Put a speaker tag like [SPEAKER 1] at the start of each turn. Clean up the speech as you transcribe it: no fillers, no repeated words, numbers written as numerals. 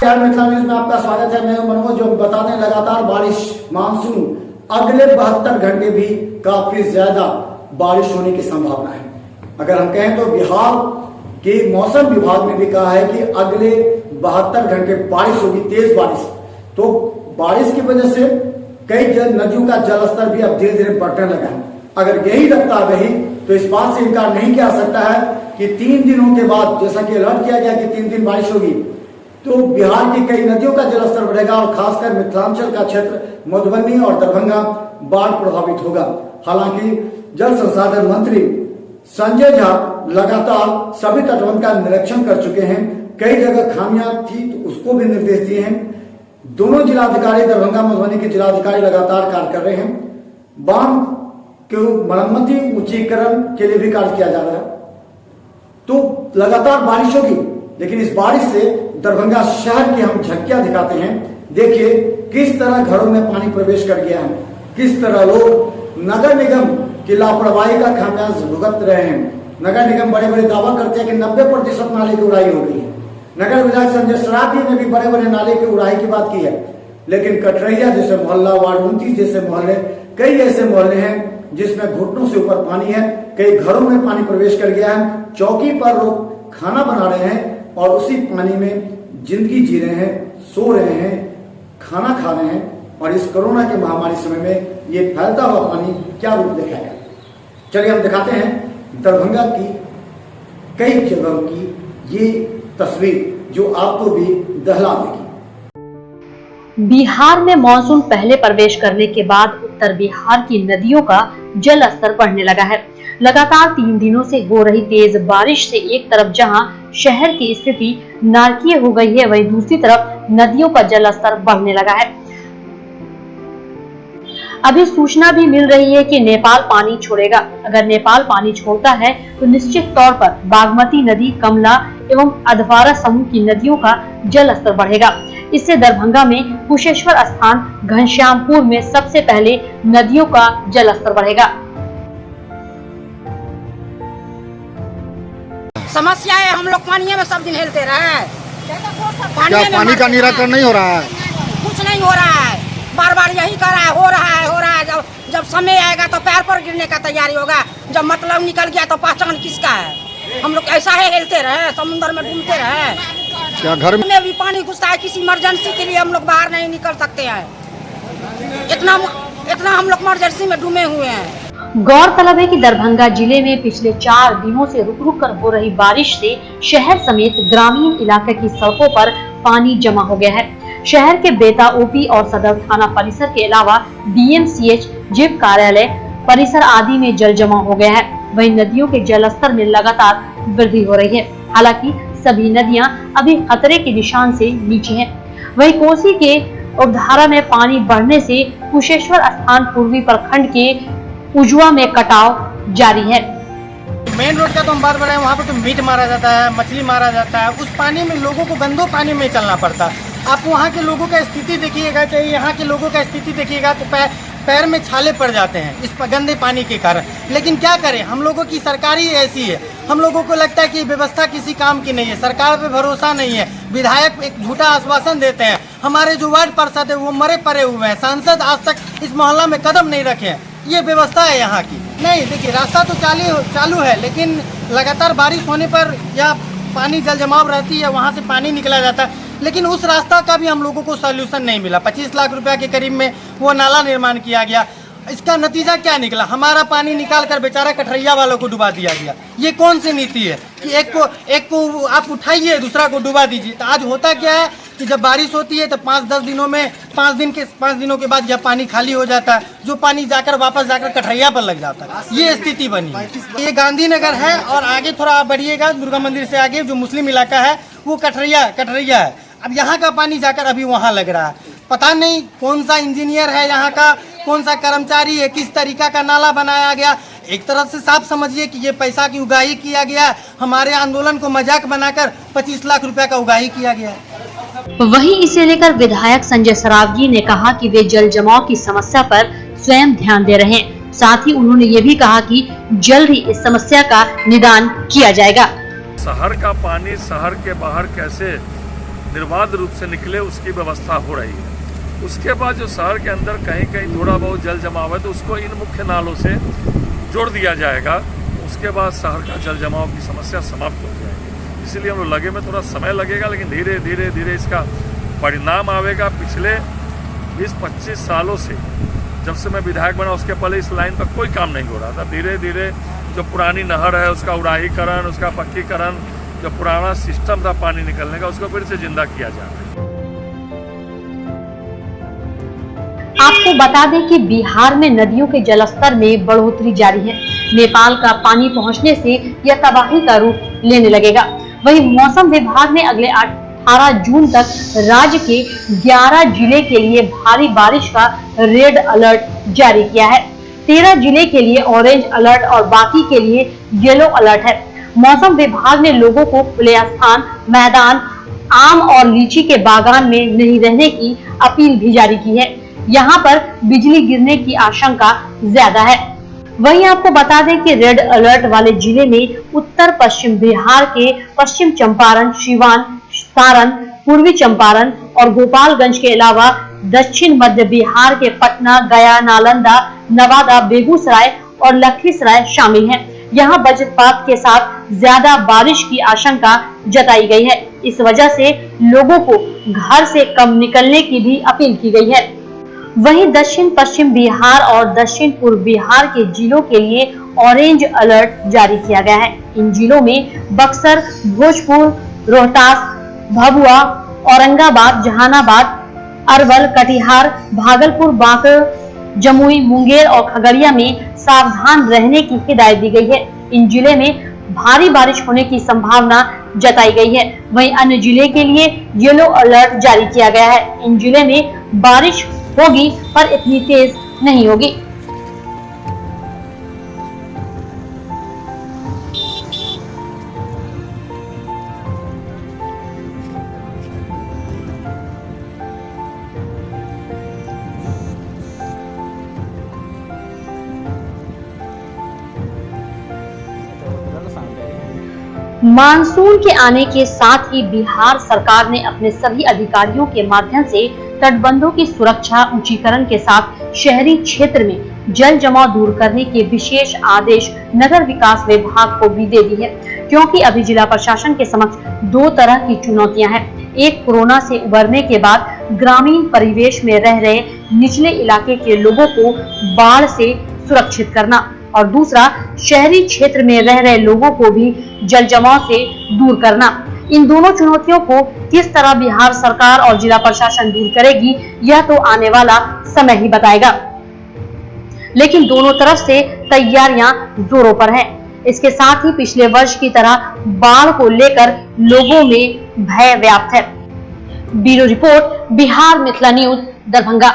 [SPEAKER 1] Mithila news में आपका स्वागत है। मैं हूं मनोज, जो बता दें लगातार बारिश मानसून अगले 72 घंटे भी काफी ज्यादा बारिश होने की संभावना है। अगर हम कहें तो बिहार के मौसम विभाग ने भी कहा है कि अगले 72 घंटे बारिश होगी, तेज बारिश। तो बारिश की वजह से कई नदियों का जलस्तर भी अब धीरे धीरे बढ़ने लगा है। अगर यही रफ्तार रही तो इस बात से इनकार नहीं किया सकता है कि 3 दिनों के बाद, जैसा कि अलर्ट किया गया कि 3 दिन बारिश होगी, तो बिहार की कई नदियों का जलस्तर बढ़ेगा और खासकर मिथिलांचल का क्षेत्र मधुबनी और दरभंगा बाढ़ प्रभावित होगा। हालांकि जल संसाधन मंत्री संजय झा लगातार सभी तटबंध का निरीक्षण कर चुके हैं। कई जगह खामियां थी तो उसको भी निर्देश दिए हैं। दोनों जिलाधिकारी, दरभंगा मधुबनी के जिलाधिकारी लगातार कार्य कर रहे हैं। बांध के मरम्मती उच्चीकरण के लिए भी कार्य किया जा रहा है। तो लगातार बारिश होगी, लेकिन इस बारिश से दरभंगा शहर की हम झलकियां दिखाते हैं। देखिए किस तरह घरों में पानी प्रवेश कर गया है, किस तरह लोग नगर निगम की लापरवाही का खामियाजा भुगत रहे हैं। नगर निगम बड़े बड़े दावा करते हैं कि 90% नाले की उड़ाई हो गई है। नगर विधायक संजय सरावगी ने भी बड़े बड़े नाले की उड़ाई की बात की है, लेकिन कटरैया जैसे मोहल्ला, वार्ड 29 जैसे मोहल्ले, कई ऐसे मोहल्ले हैं जिसमें घुटनों से ऊपर पानी है। कई घरों में पानी प्रवेश कर गया है। चौकी पर लोग खाना बना रहे हैं और उसी पानी में जिंदगी जी रहे हैं, सो रहे हैं, खाना खा रहे हैं। और इस कोरोना के महामारी समय में ये फैलता हुआ पानी क्या रूप दिखाएगा, चलिए हम दिखाते हैं दरभंगा की कई जगहों की ये तस्वीर जो आपको भी दहला देगी।
[SPEAKER 2] बिहार में मानसून पहले प्रवेश करने के बाद उत्तर बिहार की नदियों का जल स्तर बढ़ने लगा है। लगातार 3 दिनों से हो रही तेज बारिश से एक तरफ जहां शहर की स्थिति नारकीय हो गई है, वहीं दूसरी तरफ नदियों का जल स्तर बढ़ने लगा है। अभी सूचना भी मिल रही है कि नेपाल पानी छोड़ेगा। अगर नेपाल पानी छोड़ता है तो निश्चित तौर पर बागमती नदी, कमला एवं अधवारा समूह की नदियों का जल स्तर बढ़ेगा। इससे दरभंगा में कुशेश्वर स्थान, घनश्यामपुर में सबसे पहले नदियों का जल स्तर बढ़ेगा।
[SPEAKER 3] समस्या है, हम लोग पानी में सब दिन हेलते रहे।
[SPEAKER 4] क्या पानी का निराकरण नहीं हो रहा है?
[SPEAKER 3] कुछ नहीं हो रहा है, बार बार यही कर रहा है, हो रहा है, हो रहा है। जब समय आएगा तो पैर पर गिरने का तैयारी होगा। जब मतलब निकल गया तो पहचान किसका है? हम लोग ऐसा है हेलते रहे, समुद्र में घूमते रहे।
[SPEAKER 4] क्या घर
[SPEAKER 3] में भी पानी घुसता है? किसी इमरजेंसी के लिए हम लोग बाहर नहीं निकल सकते हैं। इतना हम लोग इमरजेंसी में डूबे हुए हैं।
[SPEAKER 2] गौरतलब है कि दरभंगा जिले में पिछले 4 दिनों से रुक रुक कर हो रही बारिश से शहर समेत ग्रामीण इलाके की सड़कों पर पानी जमा हो गया है। शहर के बेता ओपी और सदर थाना परिसर के अलावा डीएमसीएच, जिप कार्यालय परिसर आदि में जल जमा हो गया है। वहीं नदियों के जलस्तर में लगातार वृद्धि हो रही है। हालांकि सभी नदियां अभी खतरे के निशान से नीचे हैं। वहीं कोसी के उपधारा में पानी बढ़ने से कुशेश्वर स्थान पूर्वी प्रखंड के उजुआ में कटाव जारी है।
[SPEAKER 5] मेन रोड का तो हम बात कर रहे हैं, वहाँ पर तो मीट मारा जाता है, मछली मारा जाता है। उस पानी में लोगों को गंदो पानी में चलना पड़ता है। आप वहाँ के लोगों का स्थिति देखिएगा, चाहे यहाँ के लोगों का स्थिति देखिएगा तो पैर में छाले पड़ जाते हैं इस गंदे पानी के कारण। लेकिन क्या करें, हम लोगों की सरकार ही ऐसी है। हम लोगों को लगता है कि व्यवस्था किसी काम की नहीं है, सरकार पे भरोसा नहीं है। विधायक एक झूठा आश्वासन देते हैं। हमारे जो वार्ड पार्षद है वो मरे पड़े हुए हैं। सांसद आज तक इस मोहल्ला में कदम नहीं रखे हैं। ये व्यवस्था है यहाँ की। नहीं, देखिए रास्ता तो चालू है, लेकिन लगातार बारिश होने पर या पानी जल जमाव रहती है, वहाँ से पानी निकला जाता है, लेकिन उस रास्ता का भी हम लोगों को सॉल्यूशन नहीं मिला। 25 लाख रुपया के करीब में वो नाला निर्माण किया गया। इसका नतीजा क्या निकला? हमारा पानी निकाल कर बेचारा कटरैया वालों को डुबा दिया गया। ये कौन सी नीति है कि एक को आप उठाइए, दूसरा को डुबा दीजिए? तो आज होता क्या है कि जब बारिश होती है तो 5-10 दिनों में 5 दिनों के बाद जब पानी खाली हो जाता है, जो पानी वापस जाकर कटरैया पर लग जाता है। ये स्थिति बनी है। ये गांधीनगर है और आगे थोड़ा आप बढ़िएगा, दुर्गा मंदिर से आगे जो मुस्लिम इलाका है वो कटरैया है। अब यहाँ का पानी जाकर अभी वहाँ लग रहा है। पता नहीं कौन सा इंजीनियर है यहाँ का, कौन सा कर्मचारी है, किस तरीका का नाला बनाया गया। एक तरफ से साफ समझिए कि ये पैसा की उगाही किया गया। हमारे आंदोलन को मजाक बनाकर 25 लाख रुपया का उगाही किया गया।
[SPEAKER 2] वहीं इसे लेकर विधायक संजय सरावगी ने कहा कि वे जल जमाव की समस्या पर स्वयं ध्यान दे रहे हैं। साथ ही उन्होंने ये भी कहा कि जल्द ही इस समस्या का निदान किया जाएगा।
[SPEAKER 6] शहर का पानी शहर के बाहर कैसे निर्बाध रूप से निकले उसकी व्यवस्था हो रही है। उसके बाद जो शहर के अंदर कहीं कहीं थोड़ा बहुत जल जमाव है तो उसको इन मुख्य नालों से जोड़ दिया जाएगा। उसके बाद शहर का जल जमाव की समस्या समाप्त हो जाएगी। इसलिए हम लोग लगे में थोड़ा समय लगेगा, लेकिन धीरे धीरे धीरे इसका परिणाम आवेगा। पिछले 20-25 सालों से जब से मैं विधायक बना उसके पहले इस लाइन पर कोई काम नहीं हो रहा था। धीरे धीरे जो पुरानी नहर है उसका उड़ाहीकरण, उसका पक्कीकरण, जो पुराना सिस्टम था पानी निकलने का, उसको फिर से जिंदा किया जा रहा है।
[SPEAKER 2] आपको बता दें कि बिहार में नदियों के जलस्तर में बढ़ोतरी जारी है। नेपाल का पानी पहुंचने से यह तबाही का रूप लेने लगेगा। वहीं मौसम विभाग ने अगले 18 जून तक राज्य के 11 जिले के लिए भारी बारिश का रेड अलर्ट जारी किया है। 13 जिले के लिए ऑरेंज अलर्ट और बाकी के लिए येलो अलर्ट है। मौसम विभाग ने लोगों को खुले स्थान, मैदान, आम और लीची के बागान में नहीं रहने की अपील भी जारी की है। यहाँ पर बिजली गिरने की आशंका ज्यादा है। वहीं आपको बता दें कि रेड अलर्ट वाले जिले में उत्तर पश्चिम बिहार के पश्चिम चंपारण, सीवान, सारण, पूर्वी चंपारण और गोपालगंज के अलावा दक्षिण मध्य बिहार के पटना, गया, नालंदा, नवादा, बेगूसराय और लखीसराय शामिल हैं। यहाँ वज्रपात के साथ ज्यादा बारिश की आशंका जताई गई है। इस वजह से लोगों को घर से कम निकलने की भी अपील की गई है। वहीं दक्षिण पश्चिम बिहार और दक्षिण पूर्व बिहार के जिलों के लिए ऑरेंज अलर्ट जारी किया गया है। इन जिलों में बक्सर, भोजपुर, रोहतास, भभुआ, औरंगाबाद, जहानाबाद, अरवल, कटिहार, भागलपुर, बांका, जमुई, मुंगेर और खगड़िया में सावधान रहने की हिदायत दी गई है। इन जिले में भारी बारिश होने की संभावना जताई गई है। वहीं अन्य जिले के लिए येलो अलर्ट जारी किया गया है। इन जिले में बारिश होगी पर इतनी तेज नहीं होगी। मानसून के आने के साथ ही बिहार सरकार ने अपने सभी अधिकारियों के माध्यम से तटबंधों की सुरक्षा, ऊंचीकरण के साथ शहरी क्षेत्र में जल जमाव दूर करने के विशेष आदेश नगर विकास विभाग को भी दे दी है। क्योंकि अभी जिला प्रशासन के समक्ष दो तरह की चुनौतियां हैं। एक, कोरोना से उबरने के बाद ग्रामीण परिवेश में रह रहे निचले इलाके के लोगों को बाढ़ से सुरक्षित करना और दूसरा, शहरी क्षेत्र में रह रहे लोगों को भी जल जमाव से दूर करना। इन दोनों चुनौतियों को किस तरह बिहार सरकार और जिला प्रशासन दूर करेगी, यह तो आने वाला समय ही बताएगा। लेकिन दोनों तरफ से तैयारियां जोरों पर हैं। इसके साथ ही पिछले वर्ष की तरह बाढ़ को लेकर लोगों में भय व्याप्त है। Bureau report, Bihar Mithila news, Darbhanga.